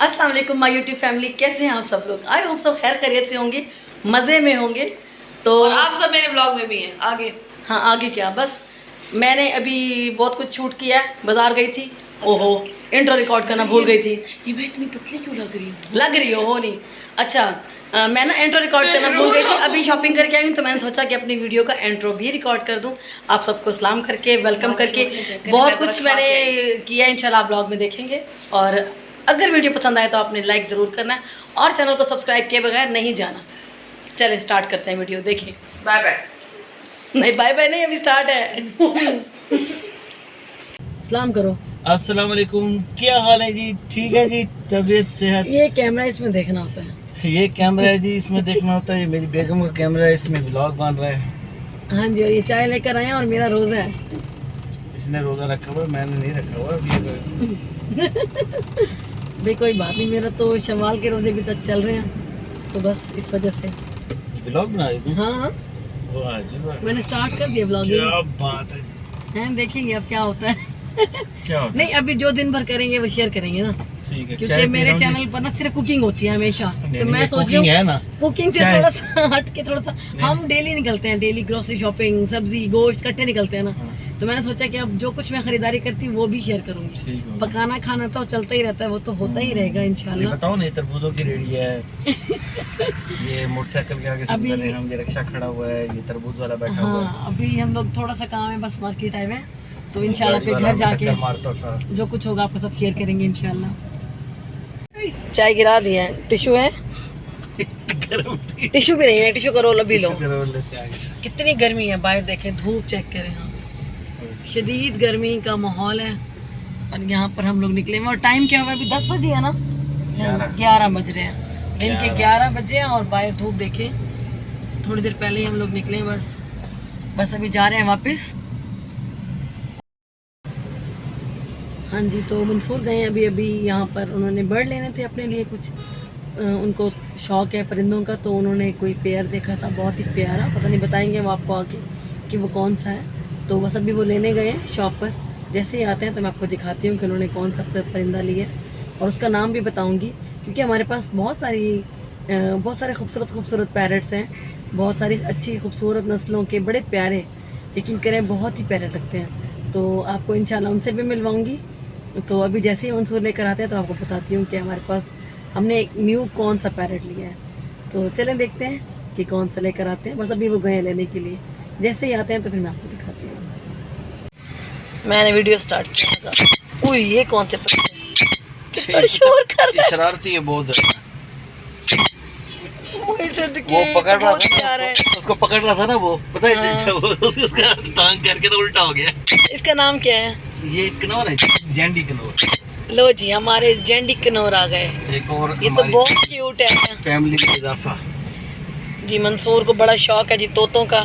अस्सलाम वालेकुम my YouTube family, कैसे हैं आप सब लोग। आई होप सब खैर खैरियत से होंगे, मज़े में होंगे। तो और आप सब मेरे ब्लॉग में भी हैं। आगे हाँ, आगे क्या, बस मैंने अभी बहुत कुछ शूट किया है। बाजार गई थी। ओहो, इंट्रो रिकॉर्ड करना भूल गई थी। ये मैं इतनी पतली क्यों लग रही हूँ? लग रही हो नहीं। अच्छा, मैं ना इंट्रो रिकॉर्ड करना भूल गई थी। अभी शॉपिंग करके आई हूँ तो मैंने सोचा कि अपनी वीडियो का इंट्रो भी रिकॉर्ड कर दूँ, आप सबको सलाम करके वेलकम करके। बहुत कुछ मैंने किया, इंशाल्लाह आप ब्लॉग में देखेंगे। और अगर वीडियो पसंद आए तो आपने लाइक ज़रूर करना है और चैनल को सब्सक्राइब किए बगैर नहीं जाना। चलें स्टार्ट करते हैं वीडियो, देखिए। Bye bye. नहीं बाय बाय नहीं, अभी स्टार्ट है। सलाम करो। अस्सलाम वालेकुम, क्या हाल है जी? ठीक है जी, तबीयत सेहत। ये कैमरा इसमें देखना होता है। ये कैमरा है जी, इसमें देखना होता है। ये मेरी बेगम का कैमरा है, इसमें व्लॉग बन रहा है। हाँ जी, और ये चाय लेकर आए हैं और मेरा रोज़ा है। इसने रोज़ा रखा हुआ है, मैंने नहीं रखा हुआ अभी। भाई कोई बात नहीं, मेरा तो शवाल के रोज़े भी तक चल रहे हैं, तो बस इस वजह से। व्लॉग बना रही तू? हाँ हाँ, वाह जी वाह, मैंने स्टार्ट कर दिया ब्लॉगिंग। क्या बात है जी। हैं, देखेंगे अब क्या होता है। क्या होता नहीं, अभी जो दिन भर करेंगे वो शेयर करेंगे ना, है? ठीक है, क्योंकि मेरे चैनल पर ना सिर्फ कुकिंग होती है हमेशा। तो मैं सोच रही हूँ है ना, कुकिंग से थोड़ा सा हट के, थोड़ा सा हम डेली निकलते हैं, डेली ग्रोसरी शॉपिंग, सब्जी गोश्त इकट्ठे निकलते हैं ना। तो मैंने सोचा कि अब जो कुछ मैं खरीदारी करती हूँ वो भी शेयर करूंगी। पकाना खाना तो चलता ही रहता है, वो तो होता ही रहेगा इंशाल्लाह। बताओ नहीं, तरबूजों की रेडी है। ये मोटरसाइकिल के आगे अभी कर रहे हैं हम, ये रिक्शा खड़ा हुआ है, ये तरबूज वाला बैठा हुआ है। हाँ, अभी हम लोग थोड़ा सा काम है, बस मार्केट आए हुए हैं, तो इंशाल्लाह पे घर जाके मारता था। जो कुछ होगा आपके साथ शेयर करेंगे इंशाल्लाह। चाय गिरा दिया है, टिश्यू है? टिश्यू भी नहीं है, टिश्यू का रोल अभी लो। कितनी गर्मी है बाहर, देखें धूप चेक करें। हाँ, शदीद गर्मी का माहौल है और यहाँ पर हम लोग निकले हैं। और टाइम क्या हुआ है अभी? 10 बजे है ना, 11 बज रहे हैं, दिन के 11 बजे हैं और बाहर धूप देखें। थोड़ी देर पहले ही हम लोग निकले हैं, बस अभी जा रहे हैं वापस। हाँ जी, तो मंसूर गए हैं अभी यहाँ पर, उन्होंने बर्ड लेने थे अपने लिए कुछ। उनको शौक़ है परिंदों का, तो उन्होंने कोई पेयर देखा था बहुत ही प्यारा, पता नहीं बताएंगे वो आपको आगे कि वो कौन सा है। तो बस अभी वो लेने गए हैं शॉप पर। जैसे ही आते हैं तो मैं आपको दिखाती हूँ कि उन्होंने कौन सा परिंदा लिया और उसका नाम भी बताऊँगी, क्योंकि हमारे पास बहुत सारे खूबसूरत पैरट्स हैं, बहुत सारी अच्छी खूबसूरत नस्लों के, बड़े प्यारे, यकीन करें बहुत ही प्यारे लगते हैं। तो आपको इंशाल्लाह उनसे भी मिलवाऊँगी। तो अभी जैसे ही मंसूर लेकर आते हैं तो आपको बताती हूँ कि हमारे पास हमने एक न्यू कौन सा पैरट लिया है। तो चलें देखते हैं कि कौन सा लेकर आते हैं। बस अभी वो गए लेने के लिए, जैसे ही आते हैं तो फिर मैं आपको दिखाती हूँ। मैंने वीडियो स्टार्ट किया था। ओह, ये कौन से पत्ते कितना शोर कर रहा है, शरारती है बहुत ज़्यादा। वो पकड़ रहा था ना, उसको पकड़ रहा था ना वो, पता है? हाँ। उसका टांग करके तो उल्टा हो गया। इसका नाम क्या है? ये कनौर है, जेंडी कनौर। लो जी, हमारे जेंडी कनौर आ गए। एक और ये तो बहुत क्यूट है, फैमिली का इजाफा जी। मंसूर को बड़ा शौक है जी तोतों का,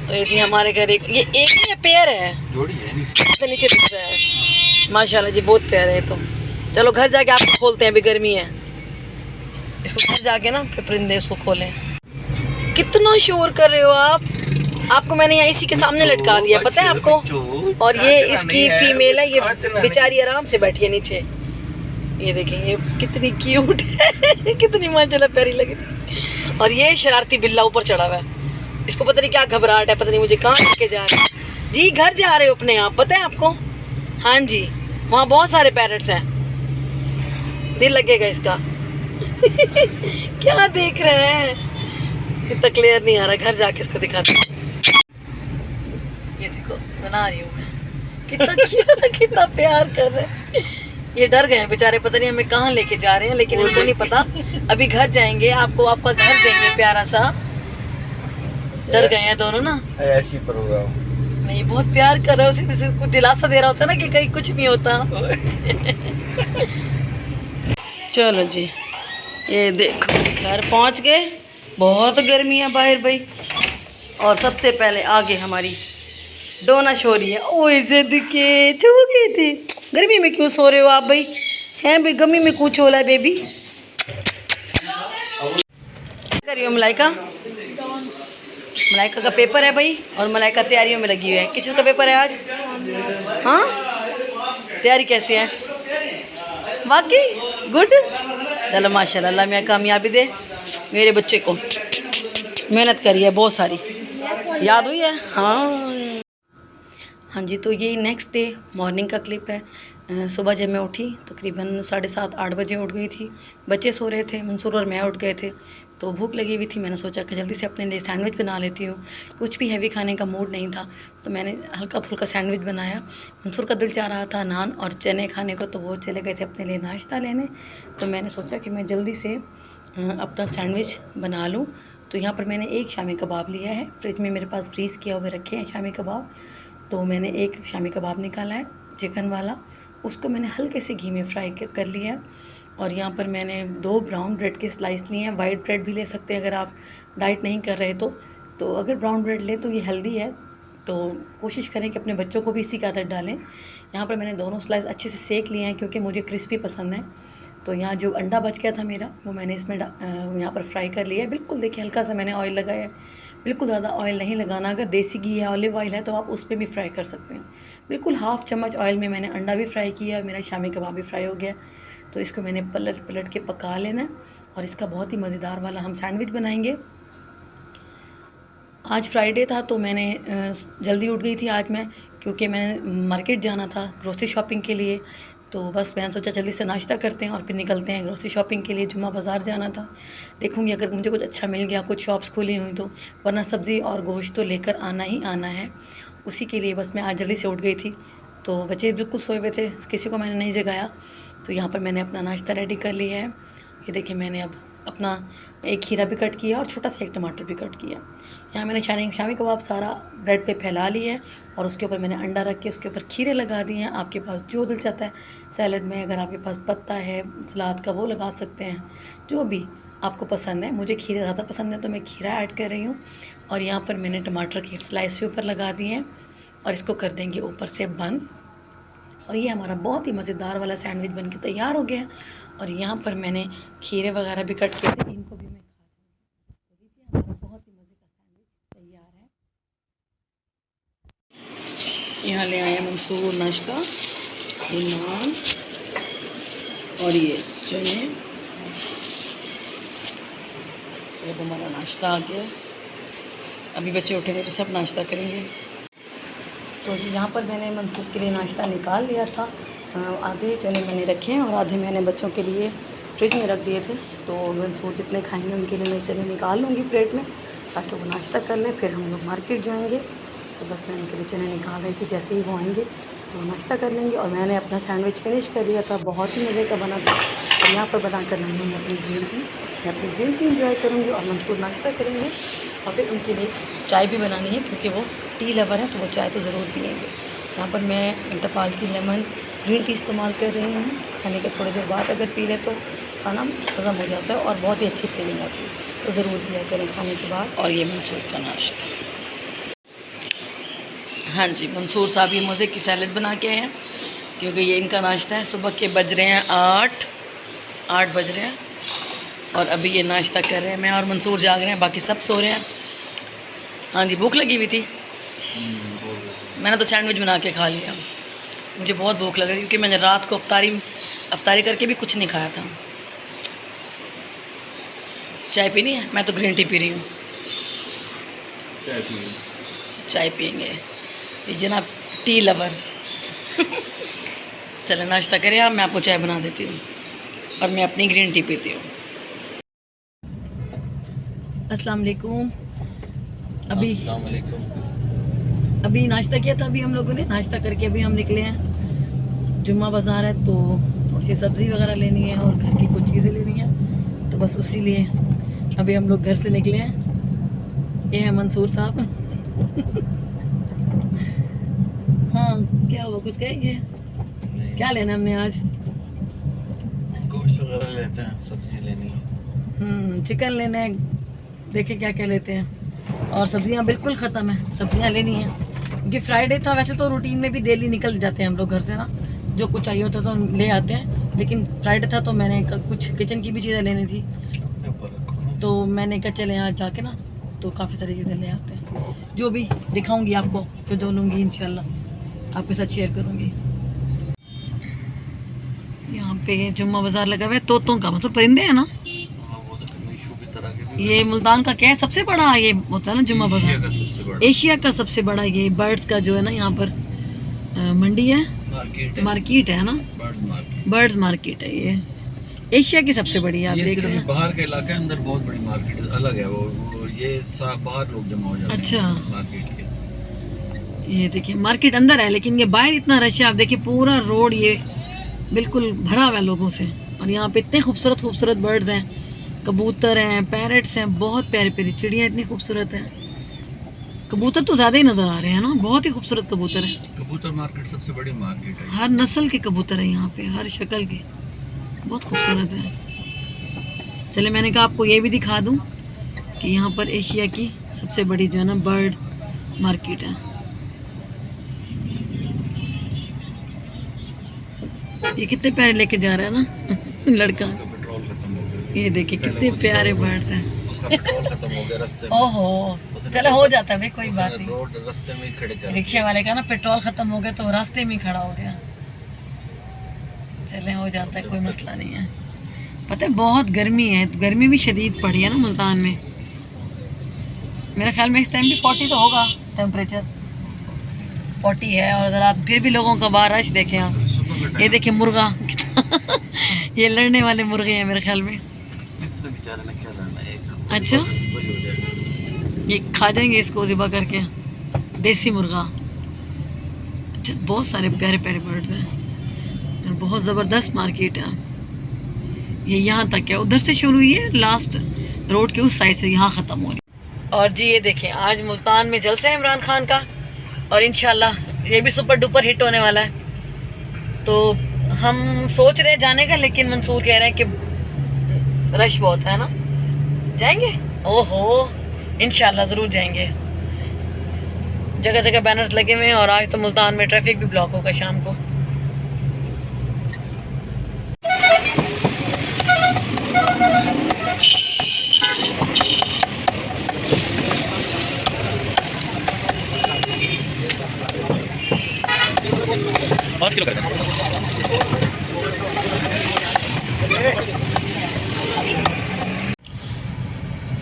तो ये जी हमारे घर एक ही पेयर है, जोड़ी है, तो नीचे दिख रहा है। माशाल्लाह जी, बहुत प्यारे है। तो चलो घर जाके आपको खोलते हैं, अभी गर्मी है, इसको घर जाके ना फिर परिंदे उसको खोलें। कितना शोर कर रहे हो आप? आपको मैंने यहाँ इसी के सामने लटका दिया, पता है आपको? और ये इसकी फीमेल है, ये बेचारी आराम से बैठी है नीचे। ये देखें, ये कितनी क्यूट है, कितनी माशाल्लाह प्यारी लग रही है। और ये शरारती बिल्ला ऊपर चढ़ा हुआ है, इसको पता नहीं क्या घबराहट है, पता नहीं मुझे कहाँ लेके जा रहे हैं जी। घर जा रहे हो अपने आप, पता है आपको? हाँ जी, वहाँ बहुत सारे पैरट्स हैं, दिल लगेगा इसका। क्या देख रहे हैं? इतना क्लियर नहीं आ रहा, घर जाके इसको दिखाते हैं। ये देखो बना रही हूँ मैं, कितना प्यार कर रहे हैं। ये डर गए हैं बेचारे, पता नहीं हमें कहाँ लेके जा रहे हैं, लेकिन इनको नहीं पता। अभी घर जाएंगे, आपको आपका घर देंगे प्यारा सा। डर गए हैं दोनों ना, ऐसी प्रोग्राम नहीं, बहुत प्यार कर रहा है उसे, कुछ दिलासा दे रहा होता है ना कि कहीं कुछ नहीं होता। चलो जी, ये देखो घर पहुंच गए। बहुत गर्मी है बाहर भाई। और सबसे पहले आगे हमारी डोना सो रही है। ओए जिद के छू गई थी। गर्मी में क्यों सो रहे हो आप भाई? हैं भाई, गर्मी में कुछ हो रहा है बेबी? करियो मलाइका, मलाइका का पेपर है भाई, और मलाइका तैयारियों में लगी हुई है। किस चीज़ का पेपर है आज? हाँ, तैयारी कैसी है? वाकई गुड। चलो माशाल्लाह, अल्लाह मैं कामयाबी दे मेरे बच्चे को। मेहनत करी है बहुत सारी, याद हुई है। हाँ जी, तो ये नेक्स्ट डे मॉर्निंग का क्लिप है। सुबह जब मैं उठी तकरीबन 7:30-8 बजे उठ गई थी। बच्चे सो रहे थे, मंसूर और मैं उठ गए थे, तो भूख लगी हुई थी। मैंने सोचा कि जल्दी से अपने लिए सैंडविच बना लेती हूँ। कुछ भी हैवी खाने का मूड नहीं था, तो मैंने हल्का फुल्का सैंडविच बनाया। मंसूर का दिल चाह रहा था नान और चने खाने को, तो वो चले गए थे अपने लिए नाश्ता लेने। तो मैंने सोचा कि मैं जल्दी से अपना सैंडविच बना लूँ। तो यहाँ पर मैंने एक शामी कबाब लिया है, फ्रिज में मेरे पास फ्रीज़ किया हुए रखे हैं शामी कबाब। तो मैंने एक शामी कबाब निकाला है चिकन वाला, उसको मैंने हल्के से घी में फ्राई कर लिया है। और यहाँ पर मैंने 2 ब्राउन ब्रेड के स्लाइस लिए हैं। वाइट ब्रेड भी ले सकते हैं अगर आप डाइट नहीं कर रहे तो अगर ब्राउन ब्रेड लें तो ये हेल्दी है, तो कोशिश करें कि अपने बच्चों को भी इसी की आदत डालें। यहाँ पर मैंने दोनों स्लाइस अच्छे से सेक लिए हैं क्योंकि मुझे क्रिस्पी पसंद है। तो यहाँ जो अंडा बच गया था मेरा, वो मैंने इसमें यहाँ पर फ्राई कर लिया है। बिल्कुल देखिए, हल्का सा मैंने ऑयल लगाया है, बिल्कुल ज़्यादा ऑयल नहीं लगाना। अगर देसी घी है, ऑलिव ऑयल है, तो आप उस पर भी फ्राई कर सकते हैं। बिल्कुल हाफ़ चम्मच ऑयल में मैंने अंडा भी फ्राई किया, मेरा शामी कबाब भी फ्राई हो गया। तो इसको मैंने पलट के पका लेना है और इसका बहुत ही मज़ेदार वाला हम सैंडविच बनाएंगे। आज फ्राइडे था तो मैंने जल्दी उठ गई थी आज मैं, क्योंकि मैंने मार्केट जाना था ग्रोसरी शॉपिंग के लिए। तो बस मैंने सोचा जल्दी से नाश्ता करते हैं और फिर निकलते हैं ग्रोसरी शॉपिंग के लिए। जुम्मा बाज़ार जाना था, देखूँगी अगर मुझे कुछ अच्छा मिल गया, कुछ शॉप्स खुली हुई तो, वरना सब्ज़ी और गोश्त तो लेकर आना ही आना है। उसी के लिए बस मैं आज जल्दी से उठ गई थी। तो बच्चे बिल्कुल सोए हुए थे, किसी को मैंने नहीं जगाया। तो यहाँ पर मैंने अपना नाश्ता रेडी कर लिया है। ये देखिए, मैंने अब अपना एक खीरा भी कट किया और छोटा सा एक टमाटर भी कट किया। यहाँ मैंने शामी कबाब सारा ब्रेड पे फैला लिया है और उसके ऊपर मैंने अंडा रख के उसके ऊपर खीरे लगा दिए हैं। आपके पास जो दिल चाहता है सैलड में, अगर आपके पास पत्ता है सलाद का वो लगा सकते हैं, जो भी आपको पसंद है। मुझे खीरे ज़्यादा पसंद है तो मैं खीरा ऐड कर रही हूँ। और यहाँ पर मैंने टमाटर की स्लाइस भी ऊपर लगा दिए हैं और इसको कर देंगे ऊपर से बंद। और ये हमारा बहुत ही मज़ेदार वाला सैंडविच बन के तैयार हो गया। और यहाँ पर मैंने खीरे वगैरह भी कट किए थे, इनको भी मैं खा जाऊँगी। तो देखिए, हमारा बहुत ही मज़े का सैंडविच तैयार है। यहाँ ले आए मंसूर नाश्ता, ये नान और ये चने। अब हमारा नाश्ता आ गया। अभी बच्चे उठेंगे तो सब नाश्ता करेंगे। तो यहाँ पर मैंने मंसूर के लिए नाश्ता निकाल लिया था। आधे चने मैंने रखे हैं और आधे मैंने बच्चों के लिए फ्रिज में रख दिए थे। तो मंसूर जितने खाएंगे उनके लिए मैं चने निकाल लूँगी प्लेट में, ताकि वो नाश्ता कर लें। फिर हम लोग मार्केट जाएंगे। तो बस मैं उनके लिए चने निकाल रही थी, जैसे ही वो आएंगे तो नाश्ता कर लेंगे। और मैंने अपना सैंडविच फिनिश कर लिया था, बहुत ही मज़े का बना था। और यहाँ पर बना कर मैं अपनी ग्रीन टी, मैं अपनी ग्रीन टी इंजॉय करूँगी और मंसूर नाश्ता करेंगे। और फिर उनके लिए चाय भी बनानी है, क्योंकि वो टी लवर है तो वो चाय तो ज़रूर पिएंगे। यहाँ पर मैं इंटरपाल की लेमन ग्रीन टी इस्तेमाल कर रही हूँ। खाने के थोड़ी देर बाद अगर पी ले तो खाना हज़म हो जाता है और बहुत ही अच्छी फीलिंग आती है, तो ज़रूर पिया करें खाने के बाद। और ये मंसूर का नाश्ता। हाँ जी, मंसूर साहब ये मज़े की सैलड बना के आए हैं, क्योंकि ये इनका नाश्ता है। सुबह के बज रहे हैं 8 बज रहे हैं और अभी ये नाश्ता कर रहे हैं। मैं और मंसूर जाग रहे हैं, बाकी सब सो रहे हैं। हाँ जी, भूख लगी हुई थी। मैंने तो सैंडविच बना के खा लिया। मुझे बहुत भूख लग रही, क्योंकि मैंने रात को अफ्तारी करके भी कुछ नहीं खाया था। चाय पीनी है? मैं तो ग्रीन टी पी रही हूँ। चाय पियेंगे ये जनाब टी लवर। चलो नाश्ता करें आप, मैं आपको चाय बना देती हूँ और मैं अपनी ग्रीन टी पीती हूँ। अस्सलाम वालेकुम। अभी नाश्ता किया था, अभी हम लोगों ने नाश्ता करके अभी हम निकले हैं। जुम्मा बाज़ार है तो थोड़ी सी सब्ज़ी वगैरह लेनी है और घर की कुछ चीज़ें लेनी है, तो बस उसी लिए अभी हम लोग घर से निकले हैं। ये है मंसूर साहब। हाँ, क्या हुआ, कुछ कहेंगे? क्या लेना हमने आज? गोश्त वगैरह लेते हैं, सब्जी लेनी है। चिकन लेना है, देखे क्या क्या लेते हैं। और सब्जियां बिल्कुल ख़त्म है, सब्जियां लेनी है, क्योंकि फ्राइडे था। वैसे तो रूटीन में भी डेली निकल जाते हैं हम लोग घर से ना, जो कुछ चाहिए होता तो ले आते हैं, लेकिन फ्राइडे था तो मैंने कुछ किचन की भी चीज़ें लेनी थी, तो मैंने कहा चले आज जाके ना तो काफ़ी सारी चीज़ें ले आते हैं। जो भी दिखाऊंगी आपको, जो लूँगी इंशाल्लाह आपके साथ शेयर करूँगी। यहाँ पे ये जुम्मा बाजार लगा हुआ है तोतों का, मतलब परिंदे हैं ना। हाँ, वो तो मीशू की तरह के भी ये मुल्तान का क्या है सबसे बड़ा ये होता है ना जुम्मा एशिया बाजार, का सबसे बड़ा एशिया का सबसे बड़ा ये बर्ड्स का जो है ना यहाँ पर मंडी है, मार्केट है ना, बर्ड्स मार्केट है ये, एशिया की सबसे बड़ी है। आप ये देख सिर्फ रहे हैं। बाहर के इलाके अंदर बहुत बड़ी मार्केट अलग है, वो ये बाहर लोग जमा हो जाते अच्छा। हैं मार्केट के। ये देखिए मार्केट अंदर है लेकिन ये बाहर इतना रश है। आप देखिए पूरा रोड ये बिल्कुल भरा हुआ है लोगों से। और यहाँ पे इतने खूबसूरत खूबसूरत बर्ड्स हैं, कबूतर हैं, पैरट्स हैं, बहुत प्यारी प्यारी चिड़ियाँ इतनी खूबसूरत हैं। कबूतर तो ज़्यादा ही नज़र आ रहे हैं ना, बहुत ही खूबसूरत कबूतर है। कबूतर मार्केट सबसे बड़ी मार्केट है। हर नस्ल के कबूतर हैं यहाँ पे, हर शक्ल के, बहुत खूबसूरत है। चले मैंने कहा आपको ये भी दिखा दूँ कि यहाँ पर एशिया की सबसे बड़ी जो है ना बर्ड मार्केट है। ये कितने प्यारे लेके जा रहा है ना लड़का। उसका पेट्रोल खत्म हो गया। ये देखिए कितने प्यारे बर्ड्स हैं। उसका पेट्रोल खत्म हो गया रास्ते में। ओहो, चलो हो जाता है भाई, कोई बात नहीं। रोड रास्ते में ही खड़े कर रिक्शे वाले का ना पेट्रोल खत्म हो गया तो रास्ते में ही खड़ा हो गया। चले हो जाता है, कोई मसला नहीं है। पता है बहुत गर्मी है, गर्मी भी शदीद पड़ी है ना मुल्तान में। मेरे ख्याल में इस टाइम भी 40 तो होगा टेम्परेचर, 40 है। और ज़रा फिर भी लोगों का बाहर रश देखें आप। ये देखिए मुर्गा ये लड़ने वाले मुर्गे हैं मेरे ख्याल में। इससे बेचारे ने क्या लड़ना है, एक अच्छा, वही हो जाएगा। ये खा जाएंगे इसको ज़िबा करके, देसी मुर्गा। अच्छा, बहुत सारे प्यारे प्यारे बर्ड्स हैं, बहुत ज़बरदस्त मार्केट है। ये यहाँ तक है, उधर से शुरू हुई है, लास्ट रोड के उस साइड से यहाँ ख़त्म हो रही है। और जी ये देखें आज मुल्तान में जलसा है इमरान खान का, और इंशाल्लाह ये भी सुपर डुपर हिट होने वाला है। तो हम सोच रहे हैं जाने का, लेकिन मंसूर कह रहे हैं कि रश बहुत है ना। जाएंगे? ओहो इंशाल्लाह ज़रूर जाएंगे। जगह जगह बैनर्स लगे हुए हैं और आज तो मुल्तान में ट्रैफिक भी ब्लॉक होगा शाम को।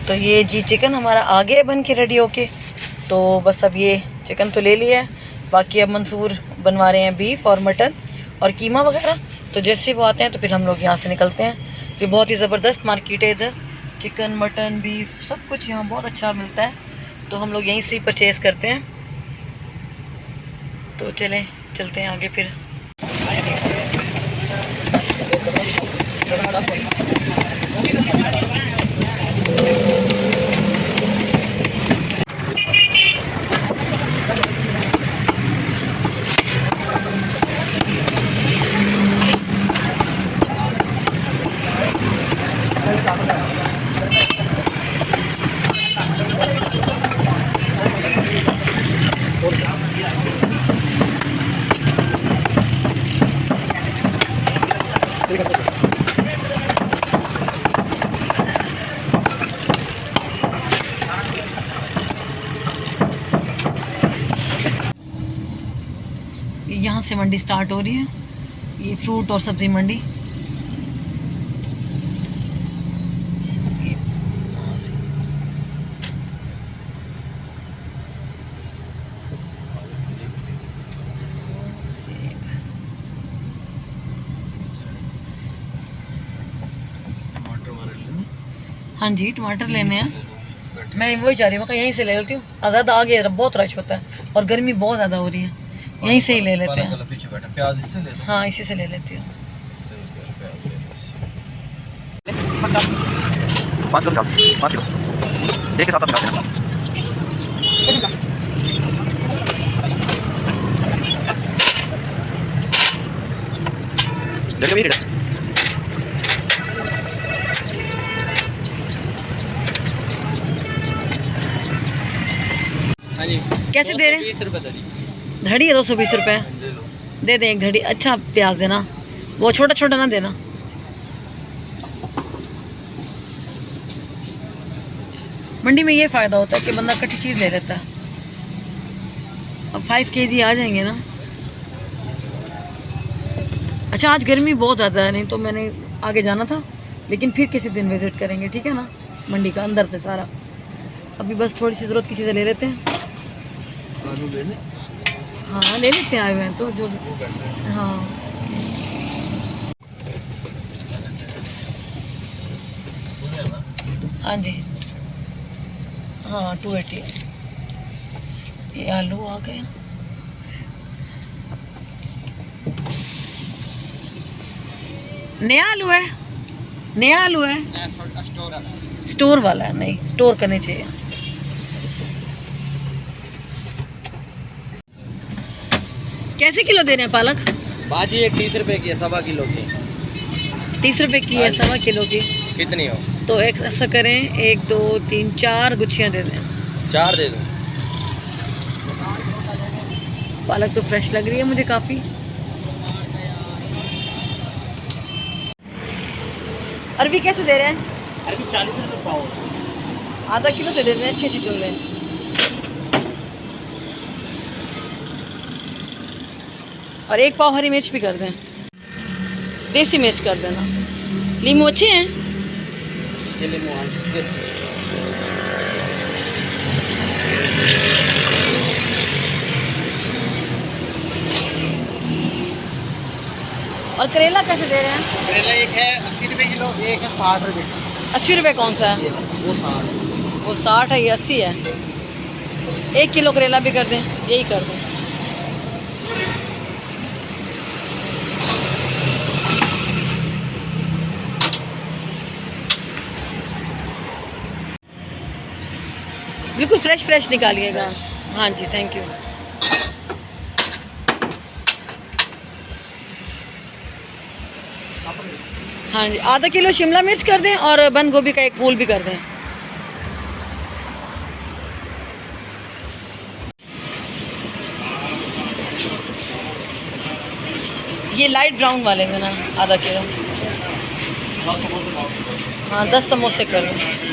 तो ये जी चिकन हमारा आ गया बन के रेडी होके। तो बस अब ये चिकन तो ले लिया है, बाकी अब मंसूर बनवा रहे हैं बीफ और मटन और कीमा वगैरह। तो जैसे वो आते हैं तो फिर हम लोग यहाँ से निकलते हैं। ये बहुत ही ज़बरदस्त मार्केट है इधर, चिकन मटन बीफ सब कुछ यहाँ बहुत अच्छा मिलता है। तो हम लोग यहीं से परचेज़ करते हैं। तो चलते हैं आगे फिर। यहाँ से मंडी स्टार्ट हो रही है, ये फ्रूट और सब्ज़ी मंडी। हाँ जी टमाटर लेने हैं, मैं वही चाह रही हूँ, यहीं से ले लेती हूँ। ज़्यादा आगे बहुत रश होता है और गर्मी बहुत ज़्यादा हो रही है, यहीं से ही ले लेते हैं। पीछे बैठा प्याज इससे ले लो। हाँ इसी से ले लेती हूँ। 5 किलो निकाल, 5 किलो एक के साथ साथ निकाल देना। जगह भी रेट है। कैसे दे रहे हैं? 20 रुपये धड़ी। धड़ी है 220 रुपये। दे दें एक धड़ी। अच्छा प्याज देना, वो छोटा छोटा ना देना। मंडी में ये फ़ायदा होता है कि बंदा कटी चीज़ ले लेता है। अब 5 kg आ जाएंगे ना। अच्छा आज गर्मी बहुत ज़्यादा है, नहीं तो मैंने आगे जाना था, लेकिन फिर किसी दिन विज़िट करेंगे, ठीक है ना। मंडी का अंदर से सारा, अभी बस थोड़ी सी ज़रूरत की चीज़ें ले लेते हैं। आलू ले लें। हाँ ले लेते हैं, आए हुए हैं तो जो। हाँ हाँ जी, हाँ 280। ये आलू आ गए, नया आलू है, नया आलू है, स्टोर वाला है, नहीं स्टोर करनी चाहिए। कैसे किलो दे रहे हैं पालक? भाजी एक 30 रुपए की है, 1.25 किलो की। 30 रुपए की है, 1.25 किलो की। कितनी हो? तो एक ऐसा करें, 1 2 3 4 गुच्छियाँ दे दें। 4 दे दो। पालक तो फ्रेश लग रही है मुझे काफ़ी। अरबी कैसे दे रहे हैं? अरबी 40 रुपए पाव। आधा किलो तो दे दें, अच्छी अच्छी चुन लें। और 1 पाव हरी मिर्च भी कर दें, देसी मिर्च कर देना। लीमू अच्छे हैं? ये लीमू और करेला कैसे दे रहे हैं? करेला एक है 80 रुपए किलो, एक है 60 रुपए। 80 रुपये कौन सा है? वो 60। वो 60 है, ये 80 है। 1 किलो करेला भी कर दें, यही कर दें। बिल्कुल फ्रेश फ्रेश निकालिएगा। हाँ जी, थैंक यू। हाँ जी, आधा किलो शिमला मिर्च कर दें और बंद गोभी का 1 फूल भी कर दें। ये लाइट ब्राउन वाले देना, आधा किलो। हाँ 10 समोसे कर दें।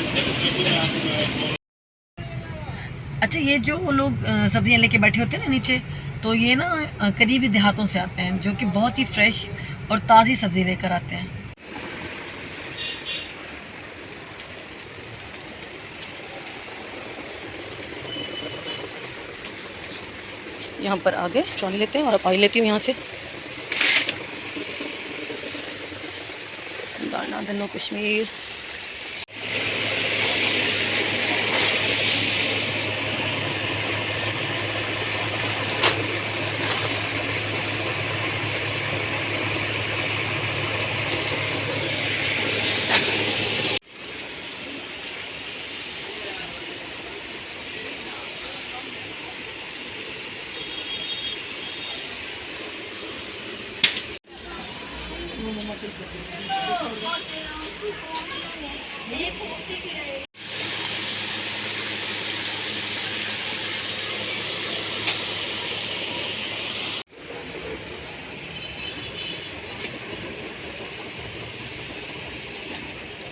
अच्छा, ये जो वो लोग सब्जियां लेके बैठे होते हैं ना नीचे, तो ये ना करीबी देहातों से आते हैं, जो कि बहुत ही फ्रेश और ताज़ी सब्ज़ी लेकर आते हैं। यहाँ पर आगे ट्रॉली लेते हैं और पानी लेती हूँ यहाँ से। दाना दनो कश्मीर।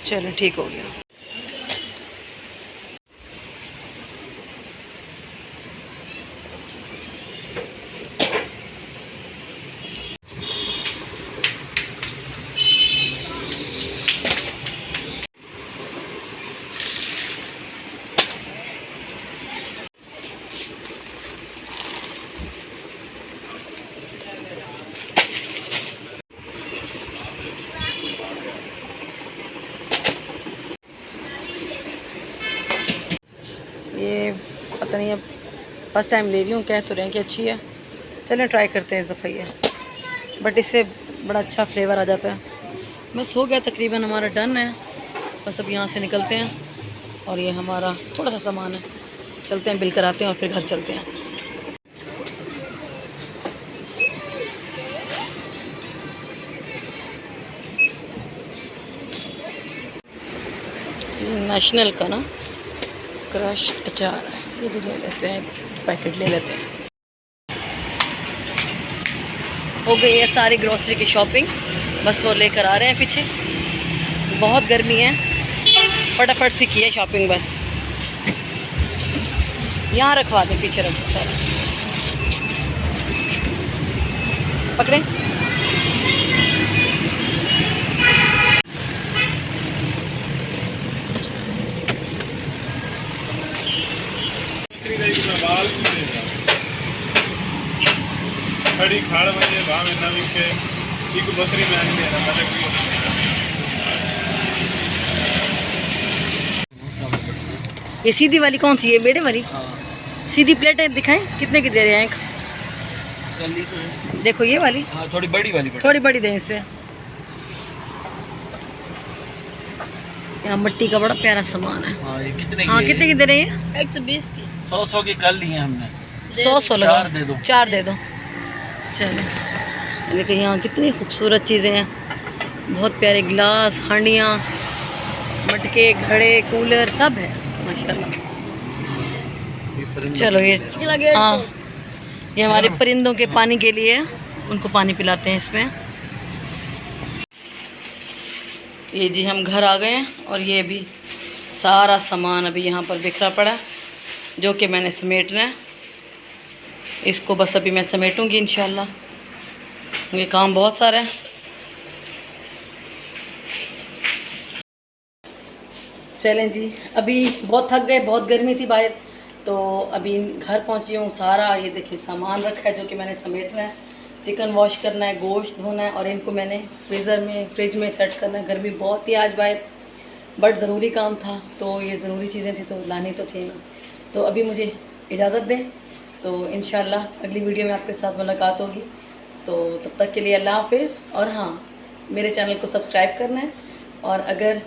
चलो ठीक हो गया। ये पता नहीं, अब फर्स्ट टाइम ले रही हूँ, कह तो रहे हैं कि अच्छी है। चलें ट्राई करते हैं इस दफ़ा ये, बट इससे बड़ा अच्छा फ्लेवर आ जाता है। बस हो गया तकरीबन, हमारा डन है। बस अब यहाँ से निकलते हैं और ये हमारा थोड़ा सा सामान है, चलते हैं बिल कराते हैं और फिर घर चलते हैं। नेशनल का ना क्रश्ड अचार है, ये भी ले लेते हैं, पैकेट ले लेते हैं। हो गई है सारी ग्रोसरी की शॉपिंग, बस वो लेकर आ रहे हैं पीछे। बहुत गर्मी है, फटाफट सी की है शॉपिंग बस। यहाँ रखवा दें, पीछे रख दो सारा, पकड़ें। बकरी में नहीं दे रहा ये सीधी वाली कौन सी है, बेड़े वाली? हाँ सीधी प्लेटें दिखाएं कितने की दे रहे हैं? कर ली तो है। देखो ये वाली हाँ थोड़ी बड़ी वाली थोड़ी बड़ी दें इससे। यहाँ मिट्टी का बड़ा प्यारा सामान है। हाँ ये कितने हाँ की कितने की दे रहे हैं? 120 की 100 की कर ली है हमने। 100 लगा। 4 दे दो। 4 दे दो। चलो देखिए यहाँ कितनी खूबसूरत चीज़ें हैं, बहुत प्यारे गिलास, हांडियाँ, मटके, घड़े, कूलर सब है माशाल्लाह। चलो ये हाँ ये हमारे परिंदों के पानी के लिए है, उनको पानी पिलाते हैं इसमें। ये जी हम घर आ गए हैं और ये भी सारा सामान अभी यहाँ पर बिखरा पड़ा है जो कि मैंने समेटना है। इसको बस अभी मैं समेटूंगी इंशाल्लाह, ये काम बहुत सारा है। चलें जी, अभी बहुत थक गए, बहुत गर्मी थी बाहर, तो अभी घर पहुंची हूँ। सारा ये देखिए सामान रखा है जो कि मैंने समेटना है। चिकन वॉश करना है, गोश्त धोना है और इनको मैंने फ्रिज में सेट करना है। गर्मी बहुत थी आज बाहर, बट ज़रूरी काम था, तो ये ज़रूरी चीज़ें थी तो लानी तो थी ना। तो अभी मुझे इजाज़त दें, तो इंशाल्लाह अगली वीडियो में आपके साथ मुलाकात होगी। तो तब तक के लिए अल्लाह हाफिज़। और हाँ, मेरे चैनल को सब्सक्राइब करना है और अगर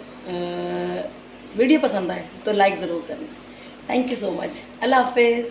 वीडियो पसंद आए तो लाइक ज़रूर करना। Thank you so much. अल्लाह हाफिज़।